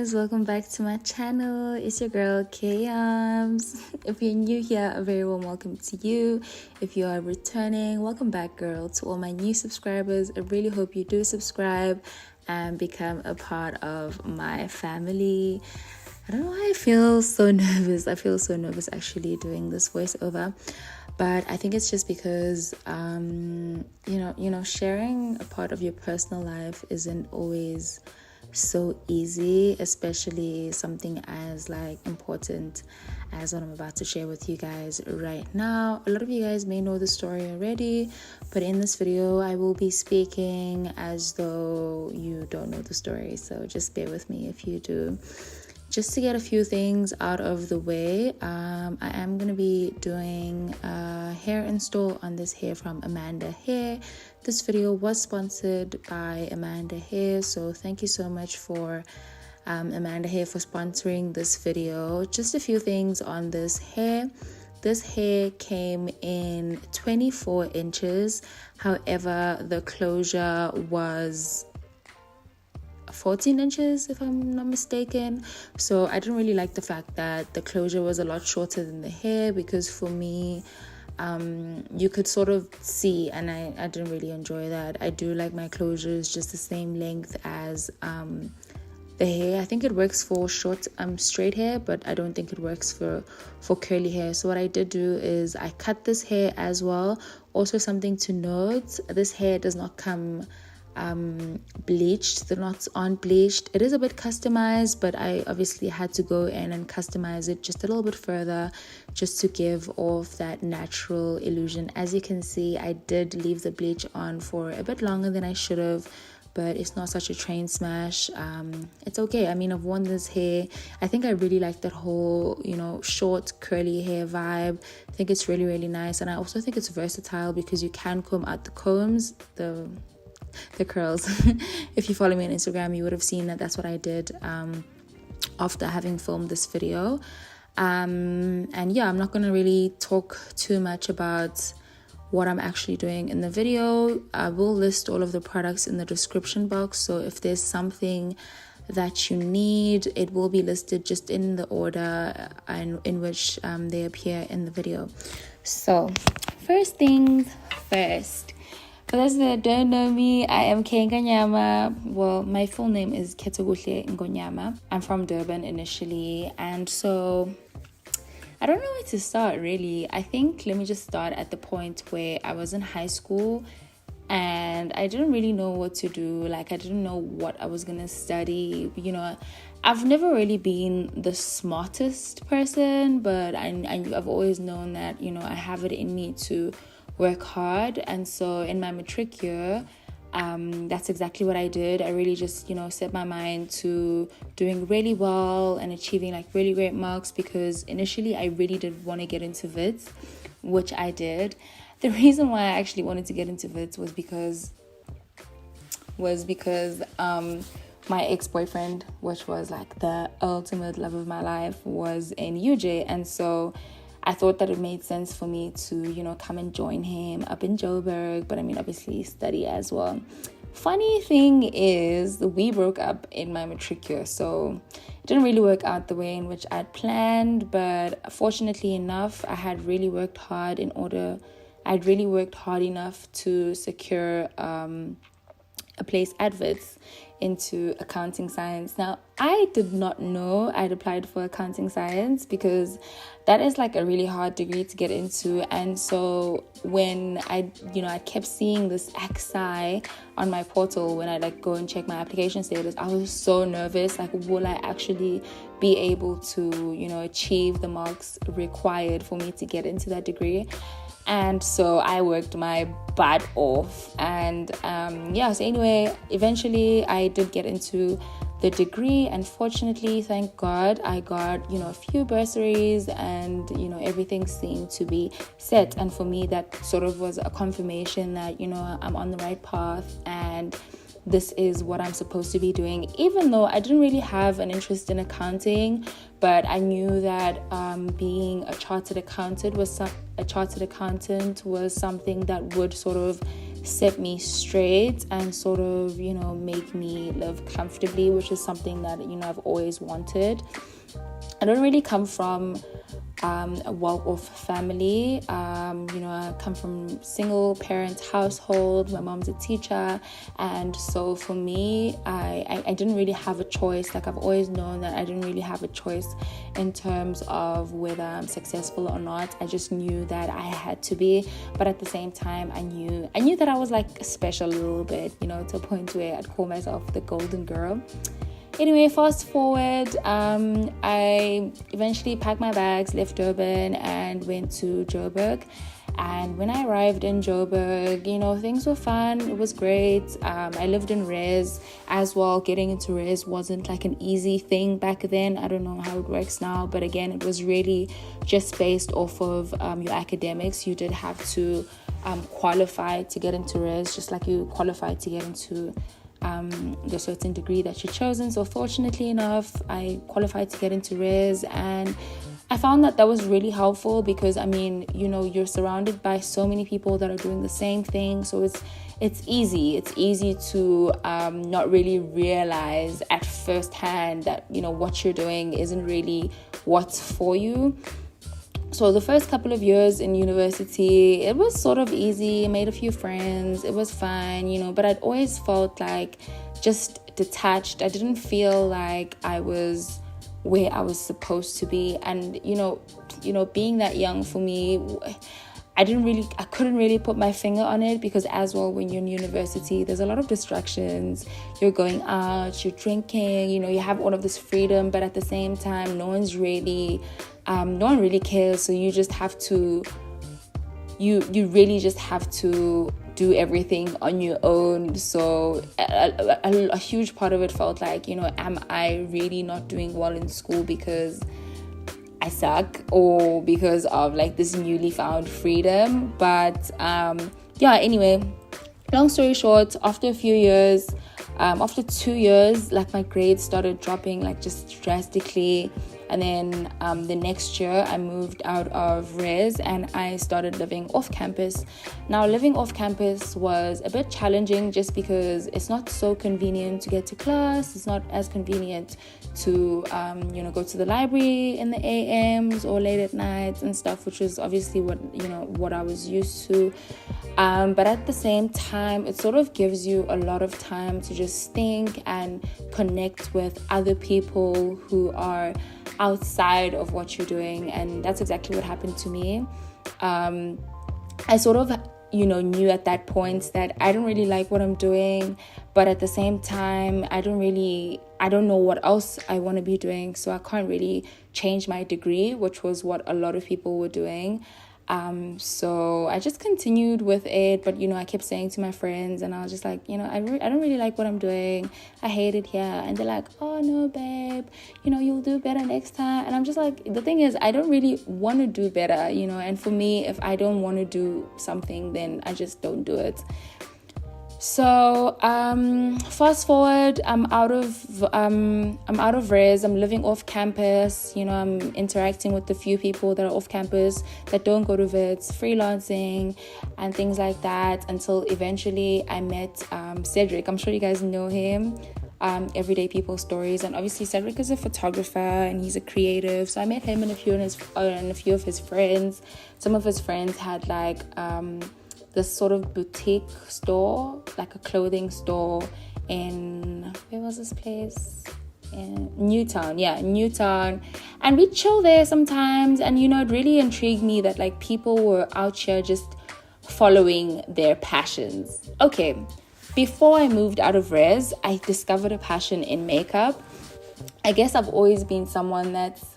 guys, welcome back to my channel. It's your girl Yams. If you're new here, a very warm welcome to you. If you are returning, welcome back, girl. To all my new subscribers, I really hope you do subscribe and become a part of my family. I don't know why I feel so nervous. I feel so nervous actually doing this voiceover, but I think it's just because sharing a part of your personal life isn't always so easy, especially something as important as what I'm about to share with you guys right now. A lot of you guys may know the story already, but in this video I will be speaking as though you don't know the story, so just bear with me if you do. Just to get a few things out of the way, I am going to be doing a hair install on this hair from Amanda Hair. This video was sponsored by Amanda Hair, so thank you so much for Amanda Hair for sponsoring this video. Just a few things on this hair. This hair came in 24 inches. However, the closure was 14 inches if I'm not mistaken, so I didn't really like the fact that the closure was a lot shorter than the hair, because for me you could sort of see, and I didn't really enjoy that. I do like my closures just the same length as the hair. I think it works for short straight hair, but I don't think it works for curly hair. So what I did do is I cut this hair as well. Also, something to note, this hair does not come bleached. The knots aren't bleached. It is a bit customized, but I obviously had to go in and customize it just a little bit further, just to give off that natural illusion. As you can see, I did leave the bleach on for a bit longer than I should have, but it's not such a train smash. It's okay. I mean, I've worn this hair. I think I really like that whole short curly hair vibe. I think it's really, really nice, and I also think it's versatile because you can comb out the combs, the curls. If you follow me on Instagram, you would have seen that that's what I did after having filmed this video. And yeah, I'm not going to really talk too much about what I'm actually doing in the video. I will list all of the products in the description box, so if there's something that you need, it will be listed just in the order and in which they appear in the video. So first things first, for those that don't know me, I am Ngonyama. Well, my full name is Ketogushe Ngonyama. I'm from Durban initially, and so I don't know where to start really. I think let me just start at the point where I was in high school and I didn't really know what to do. I didn't know what I was gonna study. I've never really been the smartest person, but I've always known that I have it in me to work hard. And so in my matric year, that's exactly what I did. I really just set my mind to doing really well and achieving really great marks, because initially I really did want to get into VITS, which I did. The reason why I actually wanted to get into VITS was because my ex-boyfriend, which was the ultimate love of my life, was in UJ, and so I thought that it made sense for me to, come and join him up in Joburg, but I mean, obviously study as well. Funny thing is, we broke up in my matric year, so it didn't really work out the way in which I'd planned, but fortunately enough, I'd really worked hard enough to secure a place at VITS into accounting science. Now, I did not know I'd applied for accounting science, because that is a really hard degree to get into. And so when I kept seeing this XI on my portal when I go and check my application status, I was so nervous. Will I actually be able to achieve the marks required for me to get into that degree? And so I worked my butt off, and so anyway, eventually I did get into the degree, and fortunately, thank God, I got a few bursaries, and everything seemed to be set. And for me, that sort of was a confirmation that I'm on the right path, and this is what I'm supposed to be doing, even though I didn't really have an interest in accounting. But I knew that being a chartered accountant was something that would sort of set me straight and sort of, make me live comfortably, which is something that, I've always wanted. I don't really come from a well-off family. I come from single parent household. My mom's a teacher, and so for me, I didn't really have a choice. Like, I've always known that I didn't really have a choice in terms of whether I'm successful or not. I just knew that I had to be, but at the same time, I knew that I was like special a little bit, to a point where I'd call myself the golden girl. Anyway, fast forward, I eventually packed my bags, left Durban, and went to Joburg. And when I arrived in Joburg, things were fun. It was great. I lived in res as well. Getting into res wasn't like an easy thing back then. I don't know how it works now, but again, it was really just based off of your academics. You did have to qualify to get into res, just like you qualified to get into the certain degree that you've chosen. So fortunately enough, I qualified to get into res, and I found that was really helpful because you're surrounded by so many people that are doing the same thing. So it's easy to not really realize at first hand that what you're doing isn't really what's for you. So the first couple of years in university, it was sort of easy. I made a few friends. It was fine, but I'd always felt like just detached. I didn't feel like I was where I was supposed to be. And, being that young for me, I couldn't really put my finger on it because as well, when you're in university, there's a lot of distractions. You're going out, you're drinking, you have all of this freedom, but at the same time, no one really cares. So you just have to, you really just have to do everything on your own. So a huge part of it felt like, am I really not doing well in school because I suck or because of like this newly found freedom? But anyway, long story short, after 2 years, like my grades started dropping like just drastically. And then the next year I moved out of res and I started living off campus. Now, living off campus was a bit challenging just because it's not so convenient to get to class. It's not as convenient to go to the library in the AMs or late at nights and stuff, which is obviously what I was used to. But at the same time, it sort of gives you a lot of time to just think and connect with other people who are outside of what you're doing. And that's exactly what happened to me. I sort of knew at that point that I don't really like what I'm doing, but at the same time, I don't know what else I want to be doing, so I can't really change my degree, which was what a lot of people were doing. So I just continued with it, but I kept saying to my friends, and I was just like, I don't really like what I'm doing. I hate it here. And they're like, oh no, babe, you'll do better next time. And I'm just like, the thing is, I don't really want to do better, and for me, if I don't want to do something, then I just don't do it. So fast forward, I'm out of res. I'm living off campus. I'm interacting with a few people that are off campus that don't go to vets, freelancing and things like that, until eventually I met Cedric. I'm sure you guys know him. Everyday People Stories, and obviously Cedric is a photographer and he's a creative. So I met him and a few of his friends. Some of his friends had like this sort of boutique store, like a clothing store in, where was this place? In Newtown. And we chill there sometimes, and it really intrigued me that like people were out here just following their passions. Okay, before I moved out of res, I discovered a passion in makeup. I guess I've always been someone that's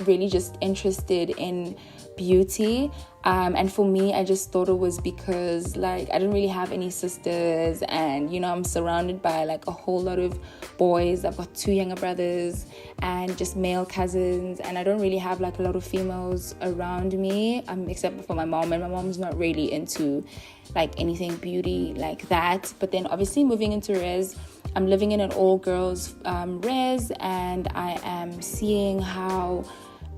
really just interested in beauty, and for me, I just thought it was because like I didn't really have any sisters, and I'm surrounded by like a whole lot of boys. I've got 2 younger brothers and just male cousins, and I don't really have like a lot of females around me, except for my mom, and my mom's not really into like anything beauty like that. But then obviously moving into res, I'm living in an all girls res, and I am seeing how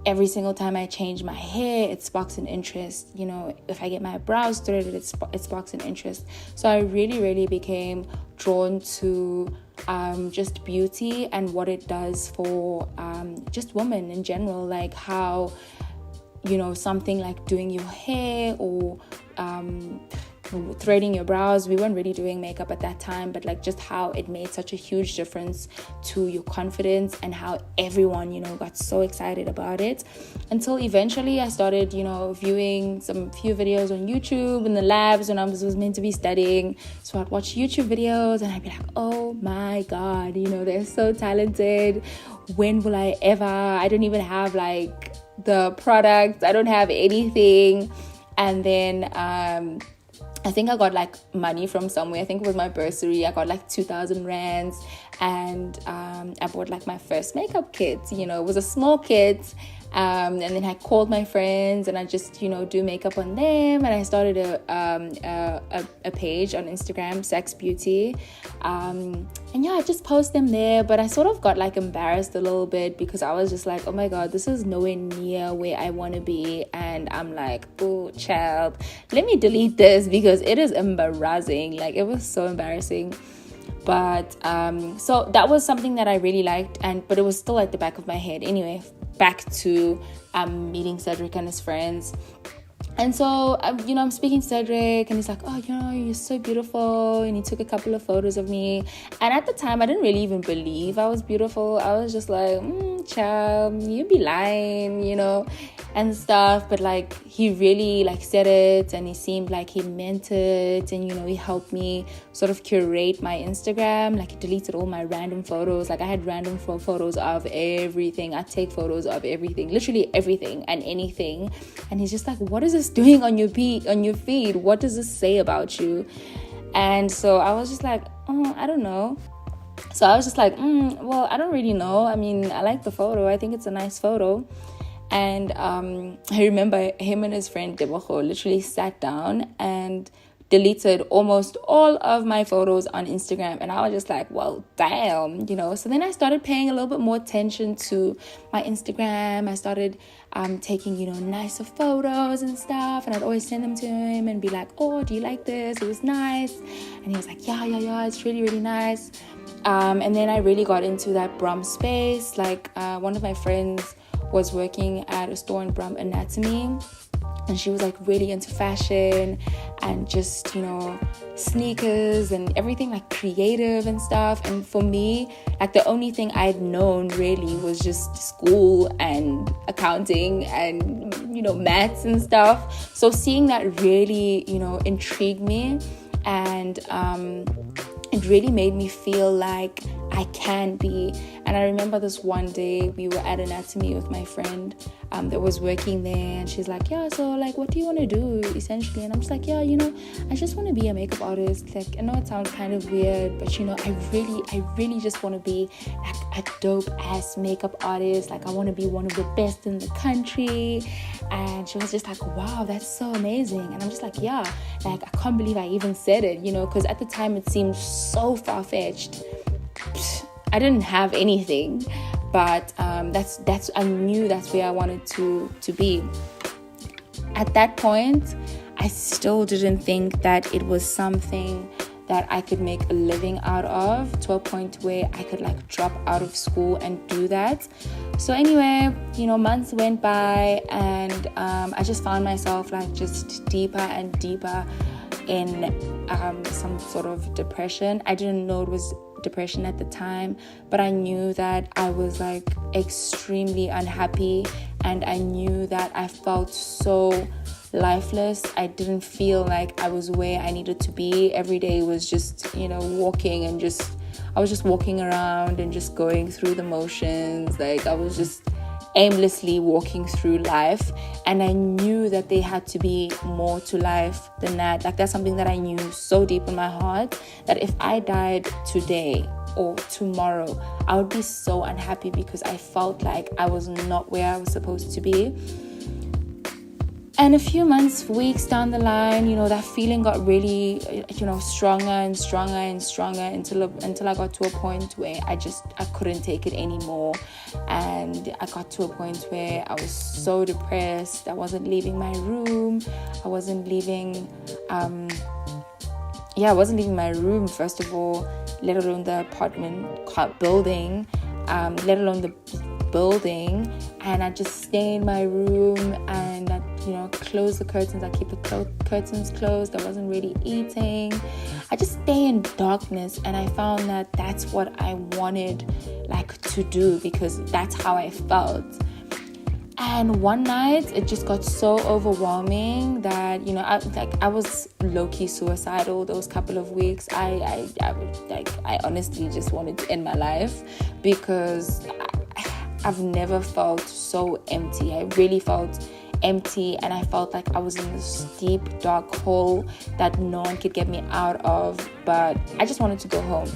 every single time I change my hair, it sparks an interest. You know, if I get my brows threaded, it sparks an interest. So I really became drawn to just beauty and what it does for just women in general, like how, you know, something like doing your hair or threading your brows, we weren't really doing makeup at that time, but like just how it made such a huge difference to your confidence and how everyone, you know, got so excited about it, until eventually I started, you know, viewing few videos on YouTube in the labs when I was meant to be studying. So I'd watch YouTube videos and I'd be like, oh my god, you know, they're so talented. When will I ever? I don't even have like the products, I don't have anything. And then I think I got like money from somewhere. I think it was my bursary. I got like 2,000 rands, and I bought like my first makeup kit. You know, it was a small kit. And then I called my friends and I just, you know, do makeup on them. And I started a page on Instagram, Sex Beauty. And yeah, I just post them there. But I sort of got like embarrassed a little bit because I was just like, oh my God, this is nowhere near where I want to be. And I'm like, oh, child, let me delete this because it is embarrassing. Like, it was so embarrassing. But so that was something that I really liked, but it was still at the back of my head. Anyway, back to meeting Cedric and his friends. And so, you know, I'm speaking to Cedric and he's like, oh, you know, you're so beautiful. And he took a couple of photos of me. And at the time, I didn't really even believe I was beautiful. I was just like, child, you be lying, you know, and stuff. But like, he really like said it and he seemed like he meant it. And, you know, he helped me sort of curate my Instagram. Like, he deleted all my random photos. Like, I had random photos of everything. I take photos of everything, literally everything and anything. And he's just like, what is this doing on your feed? What does this say about you? And so I was just like, I don't know. So I was just like, well, I don't really know. I mean, I like the photo. I think it's a nice photo. And I remember him and his friend Debocho literally sat down and deleted almost all of my photos on Instagram. And I was just like, well, damn, you know. So then I started paying a little bit more attention to my Instagram. I started taking, you know, nicer photos and stuff. And I'd always send them to him and be like, oh, do you like this? It was nice. And he was like, yeah, it's really, really nice. And then I really got into that Brum space. Like one of my friends was working at a store in Brum Anatomy. And she was like really into fashion and just, you know, sneakers and everything like creative and stuff. And for me, like the only thing I'd known really was just school and accounting and, you know, maths and stuff. So seeing that really, you know, intrigued me. And it really made me feel like I can be. And I remember this one day we were at Anatomy with my friend that was working there, and she's like, yeah, so like what do you want to do essentially? And I'm just like, yeah, you know, I just want to be a makeup artist. Like, I know it sounds kind of weird, but you know, I really just want to be like a dope ass makeup artist. Like, I want to be one of the best in the country. And she was just like, wow, that's so amazing. And I'm just like, yeah, like I can't believe I even said it, you know, because at the time it seemed so far-fetched. I didn't have anything, but that's I knew that's where I wanted to be. At that point, I still didn't think that it was something that I could make a living out of, to a point where I could like drop out of school and do that. So anyway, you know, months went by, and I just found myself like just deeper and deeper in some sort of depression. I didn't know it was depression at the time, but I knew that I was like extremely unhappy, and I knew that I felt so lifeless. I didn't feel like I was where I needed to be. Every day was just, you know, walking and I was just walking around and just going through the motions. Like, I was just aimlessly walking through life, and I knew that there had to be more to life than that. Like, that's something that I knew so deep in my heart, that if I died today or tomorrow, I would be so unhappy because I felt like I was not where I was supposed to be. And a few months, weeks down the line, that feeling got really, stronger and stronger and stronger until I got to a point where I couldn't take it anymore. And I got to a point where I was so depressed. I wasn't leaving my room. I wasn't leaving my room, first of all, let alone the apartment building, let alone the building. And I just stay in my room and I close the curtains. I keep the curtains closed. I wasn't really eating. I just stay in darkness, and I found that that's what I wanted to do, because that's how I felt. And one night it just got so overwhelming that I was low-key suicidal those couple of weeks. I honestly just wanted to end my life, because I've never felt so empty. I really felt empty, and I felt like I was in this deep, dark hole that no one could get me out of, but I just wanted to go home.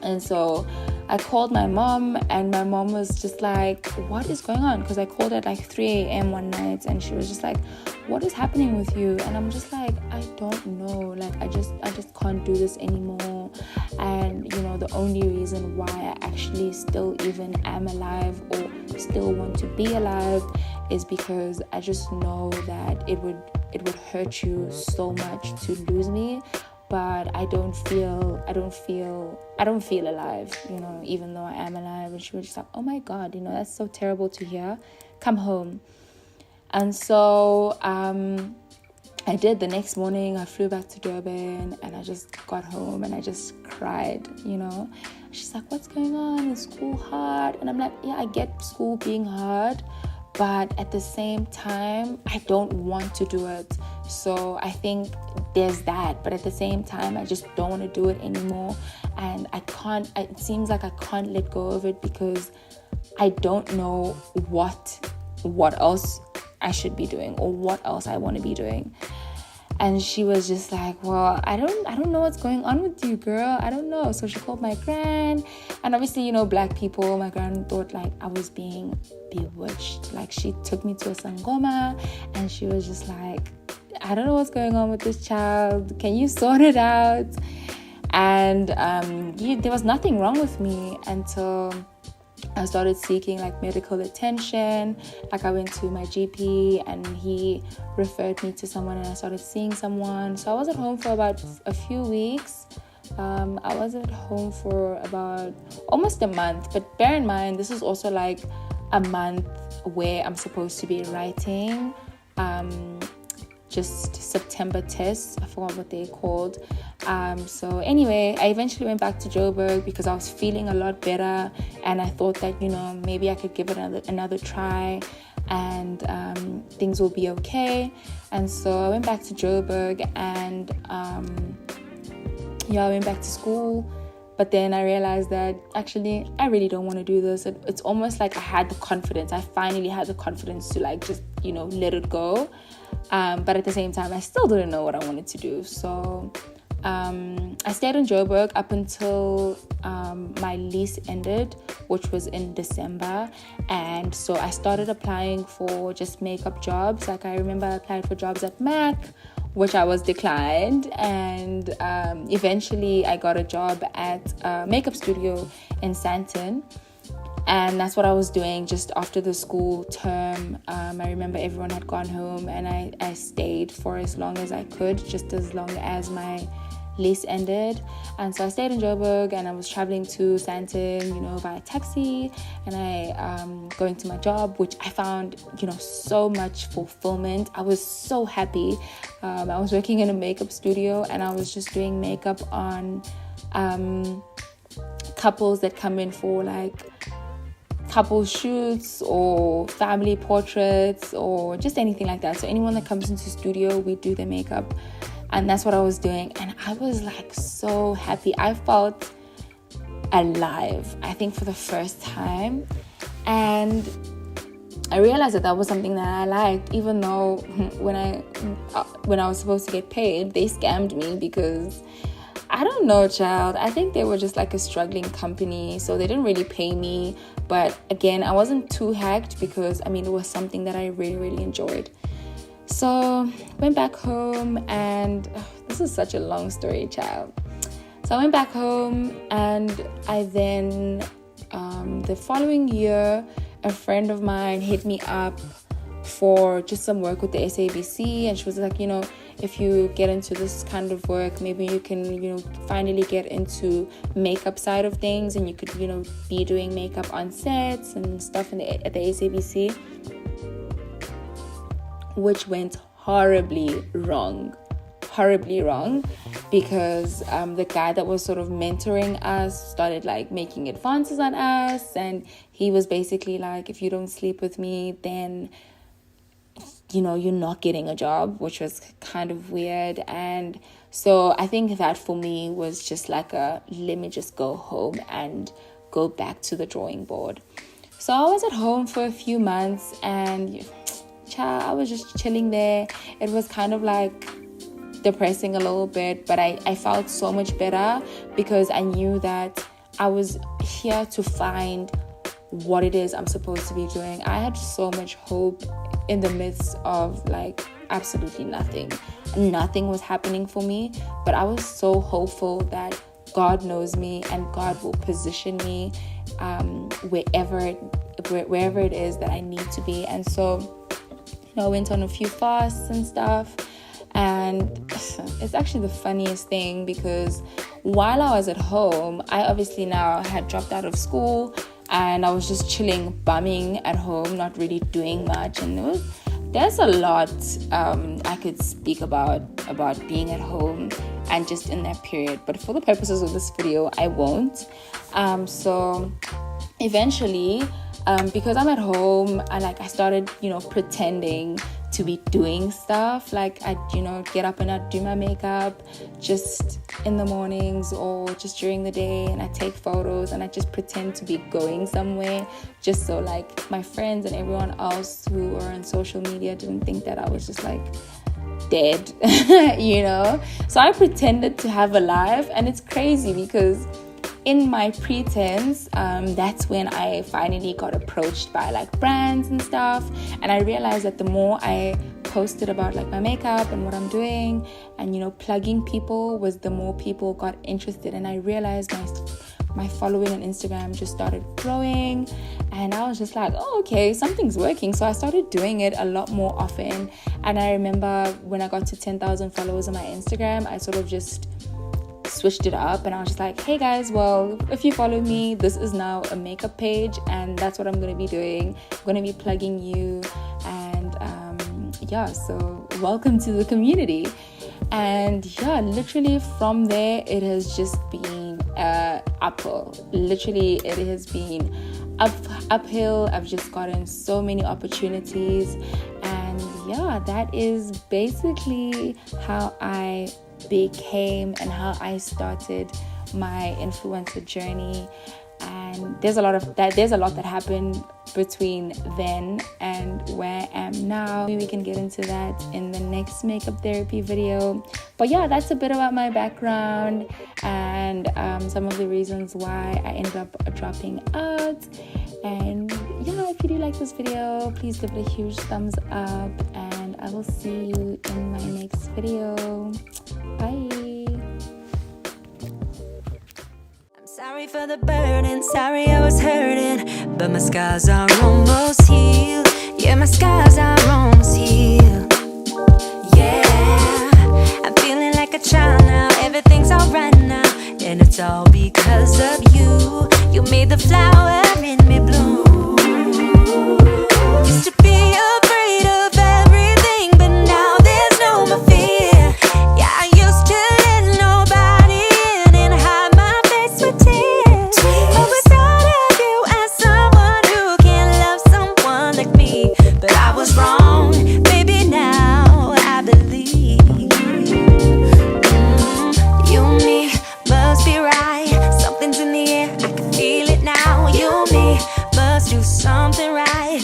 And so I called my mom, and my mom was just like, what is going on? Because I called at 3 a.m. one night, and she was just like, what is happening with you? And I'm just like, I don't know. I just can't do this anymore. And the only reason why I actually still even am alive or still want to be alive is because I just know that it would hurt you so much to lose me. But I don't feel alive, even though I am alive. And she was just like, oh my God, that's so terrible to hear. Come home. And so I did. The next morning, I flew back to Durban, and I just got home and I just cried, She's like, what's going on? Is school hard? And I'm like, yeah, I get school being hard, but at the same time, I don't want to do it. So I think there's that, but at the same time, I just don't want to do it anymore. And it seems like I can't let go of it, because I don't know what else I should be doing or what else I want to be doing. And she was just like, well, I don't know what's going on with you, girl. I don't know. So she called my gran, and obviously, Black people, my gran thought I was being bewitched. She took me to a sangoma, and she was just like, I don't know what's going on with this child. Can you sort it out? And there was nothing wrong with me until I started seeking medical attention. I went to my GP, and he referred me to someone, and I started seeing someone. So I was at home for about a few weeks. I was at home for about almost a month. But bear in mind, this is also a month where I'm supposed to be writing just September tests. I forgot what they're called. So anyway, I eventually went back to Joburg because I was feeling a lot better, and I thought that maybe I could give it another try, and things will be okay. And so I went back to Joburg, and I went back to school. But then I realized that actually I really don't want to do this. It's almost like I had the confidence. I finally had the confidence to just let it go. But at the same time, I still didn't know what I wanted to do. So I stayed in Joburg up until my lease ended, which was in December. And so I started applying for just makeup jobs. I remember I applied for jobs at MAC, which I was declined. And eventually I got a job at a makeup studio in Sandton. And that's what I was doing just after the school term. I remember everyone had gone home, and I stayed for as long as I could, just as long as my lease ended. And so I stayed in Joburg, and I was traveling to Sandton, via taxi, and I going to my job, which I found, so much fulfillment. I was so happy. I was working in a makeup studio, and I was just doing makeup on couples that come in for couple shoots or family portraits or just anything like that. So anyone that comes into the studio, we do their makeup. And that's what I was doing. And I was so happy. I felt alive, I think, for the first time. And I realized that was something that I liked, even though when I was supposed to get paid, they scammed me because I don't know, child. I think they were just a struggling company, so they didn't really pay me. But again, I wasn't too hacked because, it was something that I really, really enjoyed. So went back home, and this is such a long story, child. So I went back home, and I then the following year, a friend of mine hit me up for just some work with the SABC, and she was like, if you get into this kind of work, maybe you can, finally get into makeup side of things, and you could, be doing makeup on sets and stuff at the SABC, which went horribly wrong, because the guy that was sort of mentoring us started like making advances on us, and he was basically like, if you don't sleep with me, then you're not getting a job, which was kind of weird. And so I think that for me was just like let me just go home and go back to the drawing board. So I was at home for a few months, and I was just chilling there. It was kind of like depressing a little bit, but I felt so much better because I knew that I was here to find what it is I'm supposed to be doing. I had so much hope in the midst of like absolutely nothing was happening for me, but I was so hopeful that God knows me and God will position me wherever it is that I need to be. And so I went on a few fasts and stuff, and it's actually the funniest thing because while I was at home, I obviously now had dropped out of school, and I was just chilling, bumming at home, not really doing much. And there's a lot I could speak about being at home and just in that period. But for the purposes of this video, I won't. So eventually, because I'm at home, I started, pretending to be doing stuff. Like I, get up and I'd do my makeup just in the mornings or just during the day, and I take photos and I just pretend to be going somewhere, just so like my friends and everyone else who were on social media didn't think that I was just like dead, So I pretended to have a life, and it's crazy because in my pretense, that's when I finally got approached by like brands and stuff, and I realized that the more I posted about like my makeup and what I'm doing and plugging people, was the more people got interested. And I realized my following on Instagram just started growing, and I was just like, oh, okay, something's working. So I started doing it a lot more often. And I remember when I got to 10,000 followers on my Instagram, I sort of just switched it up, and I was just like, hey guys, well, if you follow me, this is now a makeup page, and that's what I'm going to be doing. I'm going to be plugging you, and so welcome to the community. And literally from there, it has just been uphill. Literally, it has been uphill. I've just gotten so many opportunities, and that is basically how I became and how I started my influencer journey. And there's a lot that happened between then and where I am now. We can get into that in the next makeup therapy video. But that's a bit about my background and some of the reasons why I ended up dropping out. And if you do like this video, please give it a huge thumbs up, and I will see you in my next video. Bye. Sorry for the burden, sorry I was hurting, but my scars are almost healed. Yeah, my scars are almost healed. Yeah, I'm feeling like a child now, everything's alright now, and it's all because of you. You made the flower in me bloom. Used to be afraid of everything, but now there's no more fear. Yeah, I used to let nobody in and hide my face with tears. But we thought of you as someone who can love someone like me. But I was wrong, baby, now I believe. You and me must be right. Something's in the air, I can feel it now. You and me must do something right.